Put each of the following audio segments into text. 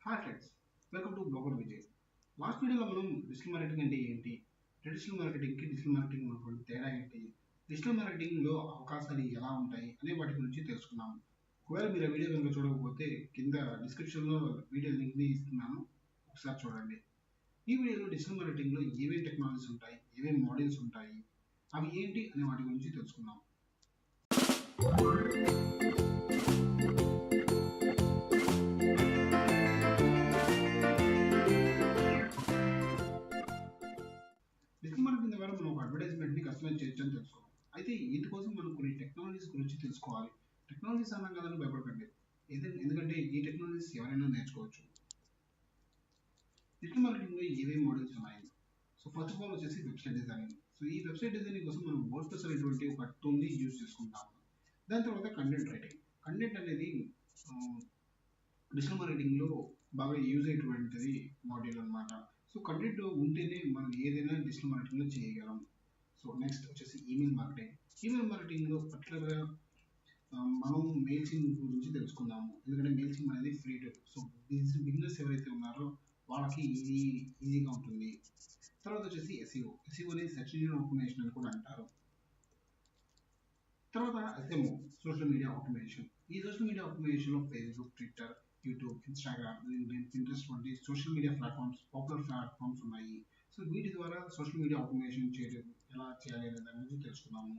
Hi friends, welcome to blogger Vijay. Last వీడియోలో మనం digital marketing అంటే ఏంటి, ట్రెడిషనల్ మార్కెటింగ్కి డిజిటల్ మార్కెటింగ్ ఉన్నటువంటి తేడా ఏంటి, డిజిటల్ మార్కెటింగ్లో అవకాశాలు ఎలా ఉంటాయి అనే వాటి గురించి తెలుసుకున్నాము. ఒకవేళ మీరు ఆ వీడియో కనుక చూడకపోతే కింద డిస్క్రిప్షన్లో వీడియో లింక్ని ఇస్తున్నాను, ఒకసారి చూడండి. ఈ వీడియోలో డిజిటల్ మార్కెటింగ్లో ఏమేమి టెక్నాలజీస్ ఉంటాయి, ఏమేమి మోడల్స్ ఉంటాయి, అవి ఏంటి అనే వాటి గురించి తెలుసుకుందాం. డిజిటల్ మార్కెటింగ్ ద్వారా మనం ఒక అడ్వర్టైజ్మెంట్ని కస్టమైజ్ చేయొచ్చని తెలుసుకోవాలి. అయితే ఇందుకోసం మనం కొన్ని టెక్నాలజీస్ గురించి తెలుసుకోవాలి. టెక్నాలజీస్ అన్నాం కదని భయపడకండి. ఎందుకంటే ఈ టెక్నాలజీస్ ఎవరైనా నేర్చుకోవచ్చు. డిజిటల్ మార్కెటింగ్లో ఏమేమి మోడల్స్ ఉన్నాయి. సో ఫస్ట్ ఆఫ్ ఆల్ వచ్చేసి వెబ్సైట్ డిజైనింగ్. సో ఈ వెబ్సైట్ డిజైనింగ్ కోసం మనం వర్డ్ప్రెస్ అనేటువంటి ఒక టూల్ని యూజ్ చేసుకుంటాము. దాని తర్వాత కంటెంట్ రైటింగ్. కంటెంట్ అనేది డిజిటల్ మార్కెటింగ్లో బాగా యూజ్ అయ్యేటువంటిది మాడ్యూల్ అనమాట. సో కంటెంట్ ఉంటేనే మనం ఏదైనా డిజిటల్ మార్కెటింగ్లో చేయగలం. సో నెక్స్ట్ వచ్చేసి ఈమెయిల్ మార్కెటింగ్. ఈమెయిల్ మార్కెటింగ్లో పర్టికులర్గా మనం మెయిల్సింగ్ గురించి తెలుసుకుందాము. ఎందుకంటే మెయిల్సింగ్ అనేది ఫ్రీ టూల్. సో బిజినెస్ ఎవరైతే ఉన్నారో వాళ్ళకి ఈజీగా ఉంటుంది. తర్వాత వచ్చేసి ఎస్ఈఓ. ఎస్ఈఓ అనేది సెర్చ్ ఇంజిన్ ఆటోమేషన్ అని కూడా అంటారు. తర్వాత ఎస్ఎంఓ, సోషల్ మీడియా ఆటోమేషన్. ఈ సోషల్ మీడియా ఆటోమేషన్లో Facebook, Twitter, YouTube, Instagram, LinkedIn, Pinterest వంటి social media platforms, popular platforms ఉన్నాయి. సో వీటి ద్వారా సోషల్ మీడియా ఆటోమేషన్ చేయడం ఎలా చేయాలి అనే దాని గురించి తెలుసుకున్నాము.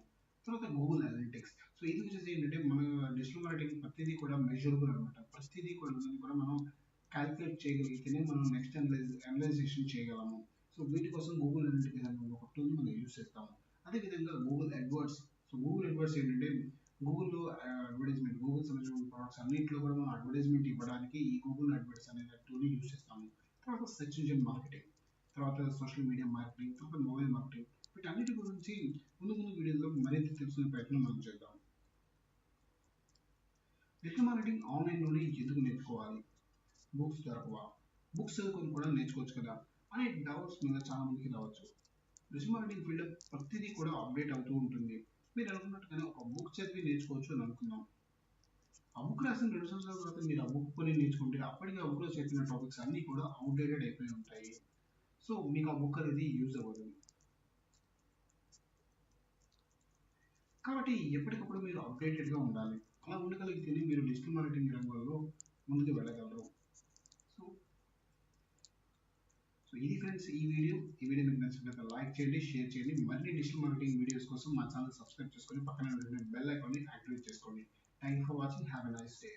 తర్వాత గూగుల్ అనలిటిక్స్. సో ఇది వచ్చేసి ఏంటంటే మన డిజిటల్ మార్కెటింగ్ ప్రతిదీ కూడా మెజరబుల్ అనమాట. ప్రతిదీ కూడా మనం క్యాలిక్యులేట్ చేయగలిగితేనే మనం నెక్స్ట్ అనలైజేషన్ చేయగలము. సో వీటి కోసం గూగుల్ అనలిటిక్స్ అనే ఒక టూల్ని మనం యూజ్ చేస్తాము. అదేవిధంగా Google Edwards. So Google Edwards ఏంటంటే గూగుల్లో అడ్వర్టైజ్మెంట్, గూగుల్ సంబంధించిన ప్రొడక్ట్స్ అన్నింటిలో కూడా మనం అడ్వర్టైజ్మెంట్ ఇవ్వడానికి ఈ గూగుల్ అడ్వర్డ్స్ అనే టూల్ని యూజ్ చేస్తాము. తర్వాత సెర్చ్ ఇంజిన్ మార్కెటింగ్, తర్వాత సోషల్ మీడియా మార్కెటింగ్, తర్వాత మొబైల్ మార్కెటింగ్. వీటన్నిటి గురించి ముందు ముందు వీడియోలో మరింత తెలుసుకునే ప్రయత్నం మనం చేద్దాం. డిజిటల్ మార్కెటింగ్ ఆన్లైన్లోనే ఎందుకు నేర్చుకోవాలి, బుక్స్ దొరకవా, బుక్స్ చదువుకొని కూడా నేర్చుకోవచ్చు కదా అనే డౌట్స్ మీద చాలా మందికి రావచ్చు. డిజిటల్ మార్కెటింగ్ ఫీల్డ్ ప్రతిదీ కూడా అప్డేట్ అవుతూ ఉంటుంది. మీరు అనుకున్నట్టుగానే ఒక బుక్ చదివి నేర్చుకోవచ్చు అని అనుకుందాం. ఆ బుక్ రాసిన 2 సంవత్సరాల తర్వాత మీరు ఆ బుక్ కొని నేర్చుకుంటే అప్పటికి ఆ బుక్లో చెప్పిన టాపిక్స్ అన్నీ కూడా అవుట్డేటెడ్ అయిపోయి ఉంటాయి. సో మీకు ఆ బుక్ అనేది యూజ్ అవ్వదు. కాబట్టి ఎప్పటికప్పుడు మీరు అప్డేటెడ్గా ఉండాలి. అలా ఉండగలిగితేనే మీరు డిజిటల్ మార్కెటింగ్ రంగంలో ముందుకు వెళ్ళగలరు. సో సో ఇది ఫ్రెండ్స్ ఈ వీడియో మీకు నచ్చినట్లయితే లైక్ చేయండి, షేర్ చేయండి. మరిన్ని డిజిటల్ మార్కెటింగ్ వీడియోస్ కోసం మా ఛానల్ సబ్స్క్రైబ్ చేసుకొని పక్కన ఉన్న బెల్ ఐకాన్ని యాక్టివేట్ చేసుకోండి. Thank you for watching. Have a nice day.